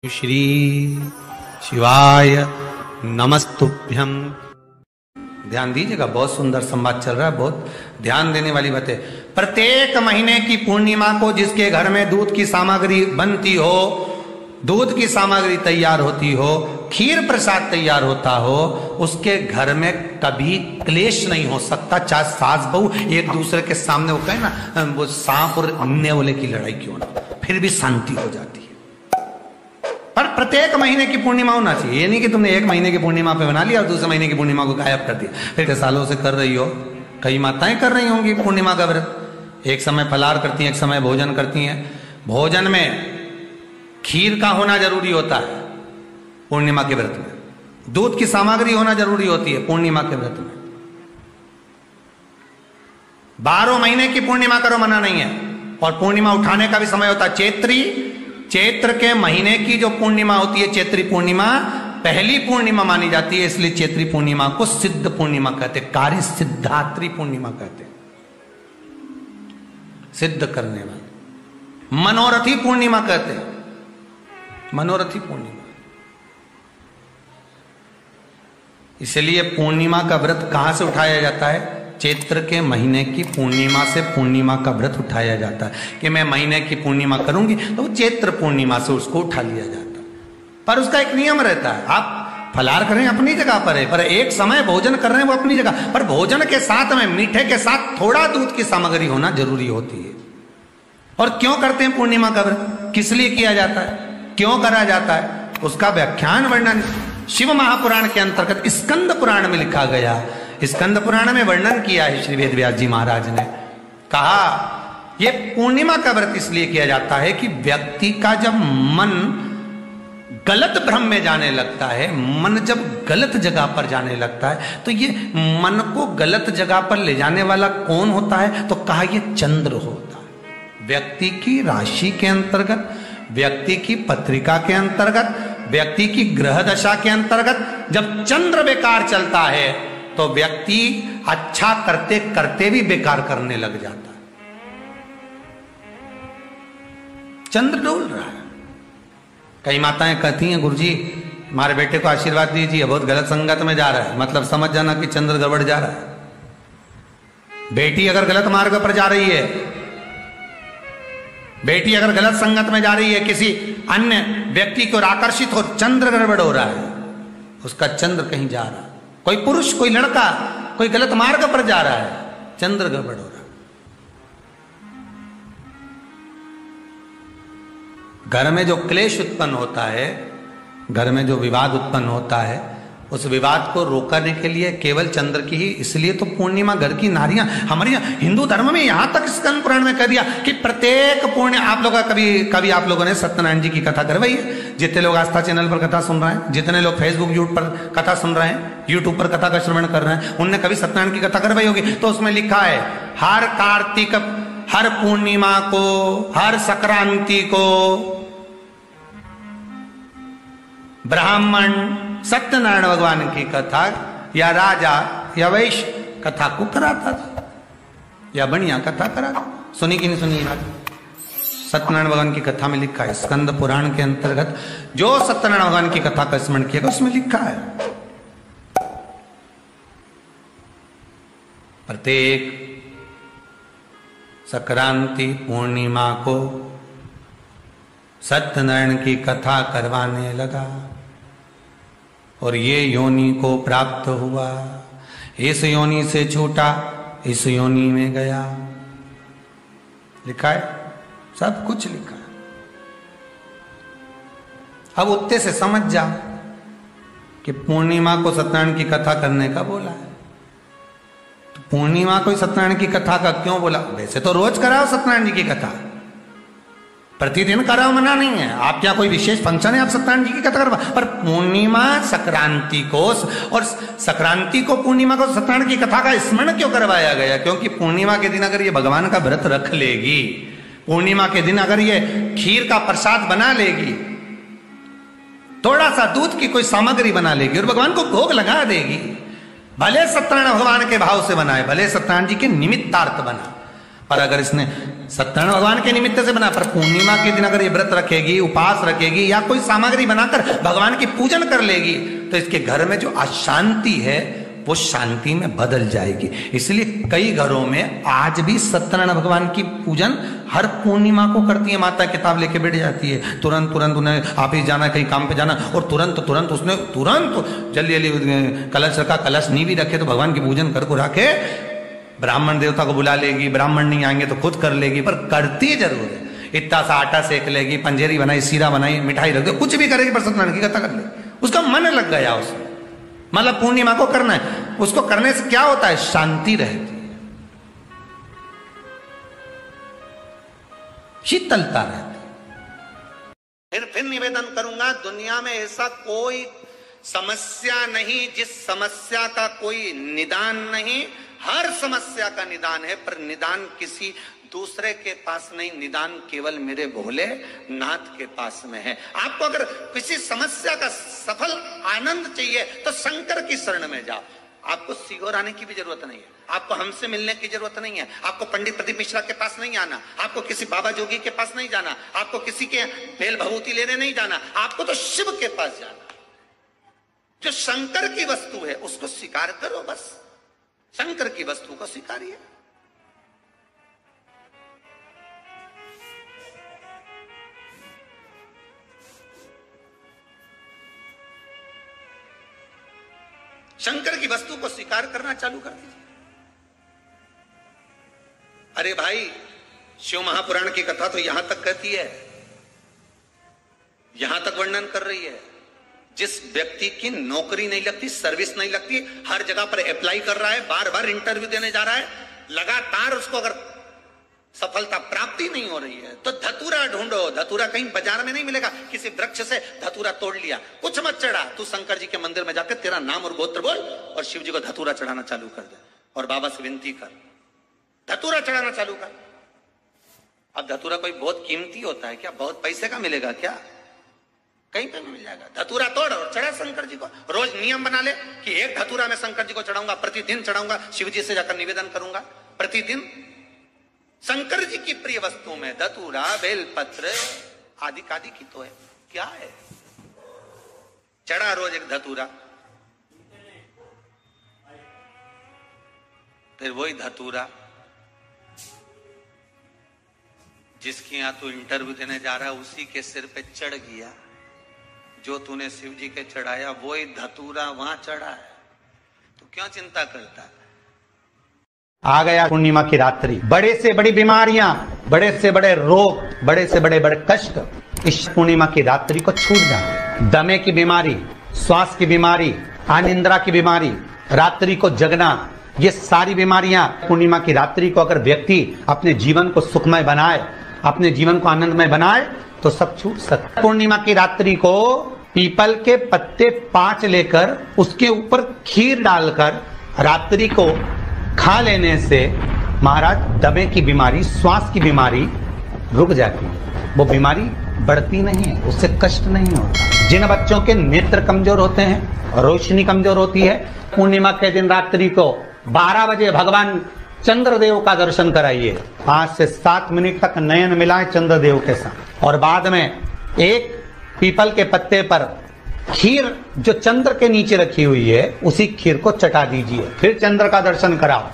श्री शिवाय नमस्तुभ्यं। ध्यान दीजिएगा, बहुत सुंदर संवाद चल रहा है, बहुत ध्यान देने वाली बात है। प्रत्येक महीने की पूर्णिमा को जिसके घर में दूध की सामग्री बनती हो, दूध की सामग्री तैयार होती हो, खीर प्रसाद तैयार होता हो, उसके घर में कभी क्लेश नहीं हो सकता। चाहे सास बहू एक दूसरे के सामने वो कहे ना, वो सांप और नेवले की लड़ाई क्यों ना, फिर भी शांति हो जाती है। पर प्रत्येक महीने की पूर्णिमा होना चाहिए। ये नहीं कि तुमने एक महीने की पूर्णिमा पे बना लिया और दूसरे महीने की पूर्णिमा को गायब कर दिया। फिर सालों से कर रही हो, कई माताएं कर रही होंगी पूर्णिमा का व्रत। एक समय फलाहार करती हैं, एक समय भोजन करती हैं। भोजन में खीर का होना जरूरी होता है पूर्णिमा के व्रत में, दूध की सामग्री होना जरूरी होती है पूर्णिमा के व्रत में। 12 महीने की पूर्णिमा करो, मना नहीं है। और पूर्णिमा उठाने का भी समय होता है। चैत्र के महीने की जो पूर्णिमा होती है, चैत्री पूर्णिमा पहली पूर्णिमा मानी जाती है, इसलिए चैत्री पूर्णिमा को सिद्ध पूर्णिमा कहते हैं, कार्य सिद्धात्री पूर्णिमा कहते हैं, सिद्ध करने वाली। मनोरथी पूर्णिमा कहते हैं, मनोरथी पूर्णिमा। इसलिए पूर्णिमा का व्रत कहां से उठाया जाता है? चैत्र के महीने की पूर्णिमा से पूर्णिमा का व्रत उठाया जाता है कि मैं महीने की पूर्णिमा करूंगी तो चैत्र पूर्णिमा से उसको उठा लिया जाता है। पर उसका एक नियम रहता है, आप फलाहार कर रहे हैं अपनी जगह पर है, पर एक समय भोजन कर रहे हैं वो अपनी जगह पर। भोजन के साथ में मीठे के साथ थोड़ा दूध की सामग्री होना जरूरी होती है। और क्यों करते हैं पूर्णिमा का व्रत, किस लिए किया जाता है, क्यों करा जाता है, उसका व्याख्यान वर्णन शिव महापुराण के अंतर्गत स्कंद पुराण में लिखा गया। स्कंद पुराण में वर्णन किया है श्री वेद व्यास जी महाराज ने। कहा यह पूर्णिमा का व्रत इसलिए किया जाता है कि व्यक्ति का जब मन गलत भ्रम में जाने लगता है, मन जब गलत जगह पर जाने लगता है, तो ये मन को गलत जगह पर ले जाने वाला कौन होता है? तो कहा यह चंद्र होता है। व्यक्ति की राशि के अंतर्गत, व्यक्ति की पत्रिका के अंतर्गत, व्यक्ति की ग्रह दशा के अंतर्गत जब चंद्र बेकार चलता है तो व्यक्ति अच्छा करते करते भी बेकार करने लग जाता है। चंद्र डोल रहा है। कई माताएं कहती हैं, गुरुजी हमारे बेटे को आशीर्वाद दीजिए, बहुत गलत संगत में जा रहा है। मतलब समझ जाना कि चंद्र गड़बड़ जा रहा है। बेटी अगर गलत मार्ग पर जा रही है, बेटी अगर गलत संगत में जा रही है, किसी अन्य व्यक्ति को आकर्षित हो, चंद्र गड़बड़ हो रहा है, उसका चंद्र कहीं जा रहा है। कोई पुरुष, कोई लड़का कोई गलत मार्ग पर जा रहा है, चंद्र गड़बड़ हो रहा है। घर में जो क्लेश उत्पन्न होता है, घर में जो विवाद उत्पन्न होता है, उस विवाद को रोकने के लिए केवल चंद्र की ही, इसलिए तो पूर्णिमा घर की नारियां, हमारे हिंदू धर्म में यहां तक स्कंद पुराण में कह दिया कि प्रत्येक पूर्ण, आप लोग कभी आप लोगों ने सत्यनारायण जी की कथा करवाई है? जितने लोग आस्था चैनल पर कथा सुन रहे हैं, जितने लोग फेसबुक यूट्यूब पर कथा सुन रहे हैं, यूट्यूब पर कथा का श्रवण कर रहे हैं, उनने कभी सत्यनारायण की कथा करवाई होगी। तो उसमें लिखा है, हर कार्तिक, हर पूर्णिमा को, हर संक्रांति को ब्राह्मण सत्यनारायण भगवान की कथा या राजा या वैश्य कथा को कराता था, या बढ़िया कथा कराता। सुनी कि नहीं सुनी बात? सत्यनारायण भगवान की कथा में लिखा है, स्कंद पुराण के अंतर्गत जो सत्यनारायण भगवान की कथा का स्मरण किया उसमें लिखा है, प्रत्येक संक्रांति पूर्णिमा को सत्यनारायण की कथा करवाने लगा और ये योनि को प्राप्त हुआ, इस योनि से छूटा, इस योनि में गया। लिखा है, सब कुछ लिखा है। अब उत्ते से समझ जाओ कि पूर्णिमा को सत्यनारायण की कथा करने का बोला है, तो पूर्णिमा को सत्यनारायण की कथा का क्यों बोला? वैसे तो रोज कराओ सत्यनारायण जी की कथा, प्रतिदिन कराओ, मना नहीं है। आप क्या कोई विशेष फंक्शन है आप सत्यनारायण जी की कथा करवा, पर पूर्णिमा संक्रांति को और संक्रांति को पूर्णिमा को सत्यनारायण की कथा का स्मरण क्यों करवाया गया? क्योंकि पूर्णिमा के दिन अगर ये भगवान का व्रत रख लेगी, पूर्णिमा के दिन अगर ये खीर का प्रसाद बना लेगी, थोड़ा सा दूध की कोई सामग्री बना लेगी और भगवान को भोग लगा देगी, भले सत्यनारायण भगवान के भाव से बनाए, भले सत्यनारायण जी के निमित्तार्थ बना, पर अगर इसने सत्यनारायण भगवान के निमित्त से बना, पर पूर्णिमा के दिन अगर ये व्रत रखेगी, उपास रखेगी या कोई सामग्री बनाकर भगवान की पूजन कर लेगी तो इसके घर में जो अशांति है वो शांति में बदल जाएगी। इसलिए कई घरों में आज भी सत्यनारायण भगवान की पूजन हर पूर्णिमा को करती है। माता किताब लेके बैठ जाती है, तुरंत तुरंत उन्हें ऑफिस जाना, कहीं काम पे जाना, और तुरंत तुरंत उसने जल्दी जल्दी कलश रखा, कलश नहीं भी रखे तो भगवान की पूजन कर को रखे, ब्राह्मण देवता को बुला लेगी, ब्राह्मण नहीं आएंगे तो खुद कर लेगी, पर करती जरूर है। इतना सा आटा सेक लेगी, पंजेरी बनाई, सीरा बनाई, मिठाई रख दो, कुछ भी करेगी पर सत्यनारायण की कथा कर लेगी। उसका मन लग गया उसमें, मतलब पूर्णिमा को करना है। उसको करने से क्या होता है? शांति रहती है, शीतलता रहती है। फिर निवेदन करूंगा, दुनिया में ऐसा कोई समस्या नहीं जिस समस्या का कोई निदान नहीं। हर समस्या का निदान है, पर निदान किसी दूसरे के पास नहीं, निदान केवल मेरे भोले नाथ के पास में है। आपको अगर किसी समस्या का सफल आनंद चाहिए तो शंकर की शरण में जाओ। आपको सीहोर आने की भी जरूरत नहीं है, आपको हमसे मिलने की जरूरत नहीं है, आपको पंडित प्रदीप मिश्रा के पास नहीं आना, आपको किसी बाबा जोगी के पास नहीं जाना, आपको किसी के बेल भभूति लेने नहीं जाना, आपको तो शिव के पास जाना। जो शंकर की वस्तु है उसको स्वीकार करो, बस शंकर की वस्तु को स्वीकारिए। शंकर की वस्तु को स्वीकार करना चालू कर दीजिए। अरे भाई, शिव महापुराण की कथा तो यहां तक कहती है, यहां तक वर्णन कर रही है, जिस व्यक्ति की नौकरी नहीं लगती, सर्विस नहीं लगती, हर जगह पर अप्लाई कर रहा है, बार बार इंटरव्यू देने जा रहा है, लगातार उसको अगर सफलता प्राप्ति नहीं हो रही है तो धतूरा ढूंढो। धतूरा कहीं बाजार में नहीं मिलेगा, किसी वृक्ष से धतूरा तोड़ लिया, कुछ मत चढ़ा, तू शंकर जी के मंदिर में जाकर तेरा नाम और गोत्र बोल और शिव जी को धतूरा चढ़ाना चालू कर दे और बाबा से विनती कर, धतूरा चढ़ाना चालू कर। अब धतूरा कोई बहुत कीमती होता है क्या? बहुत पैसे का मिलेगा क्या? कहीं पे मिल जाएगा। धतूरा तोड़ और चढ़ा शंकर जी को। रोज नियम बना ले कि एक धतूरा मैं शंकर जी को चढ़ाऊंगा, प्रतिदिन चढ़ाऊंगा, शिव जी से जाकर निवेदन करूंगा प्रतिदिन। शंकर जी की प्रिय वस्तुओं में धतूरा, बेलपत्र आदि कादि की तो है, क्या है? चढ़ा रोज एक धतूरा, फिर वही धतूरा जिसके यहां तू इंटरव्यू देने जा रहा है उसी के सिर पे चढ़ गया। जो तूने शिव जी के चढ़ाया वही धतूरा वहां चढ़ा है, तो क्यों चिंता करता है? आ गया पूर्णिमा की रात्रि, बड़े से बड़ी बीमारियां, बड़े से बड़े रोग, बड़े से बड़े बड़े कष्ट इस पूर्णिमा की रात्रि को छूट जाए। दमे की बीमारी, श्वास की बीमारी, अनिद्रा की बीमारी, रात्रि को जगना, ये सारी बीमारियां पूर्णिमा की रात्रि को अगर व्यक्ति अपने जीवन को सुखमय बनाए, अपने जीवन को आनंदमय बनाए तो सब छूट सकता। पूर्णिमा की रात्रि को पीपल के पत्ते 5 लेकर उसके ऊपर खीर डालकर रात्रि को खा लेने से महाराज दमे की बीमारी, श्वास की बीमारी रुक जाती है, वो बीमारी बढ़ती नहीं है, उससे कष्ट नहीं होता। जिन बच्चों के नेत्र कमजोर होते हैं, रोशनी कमजोर होती है, पूर्णिमा के दिन रात्रि को 12 बजे भगवान चंद्रदेव का दर्शन कराइए। 5 से 7 मिनट तक नयन मिलाए चंद्रदेव के साथ और बाद में एक पीपल के पत्ते पर खीर जो चंद्र के नीचे रखी हुई है उसी खीर को चटा दीजिए, फिर चंद्र का दर्शन कराओ।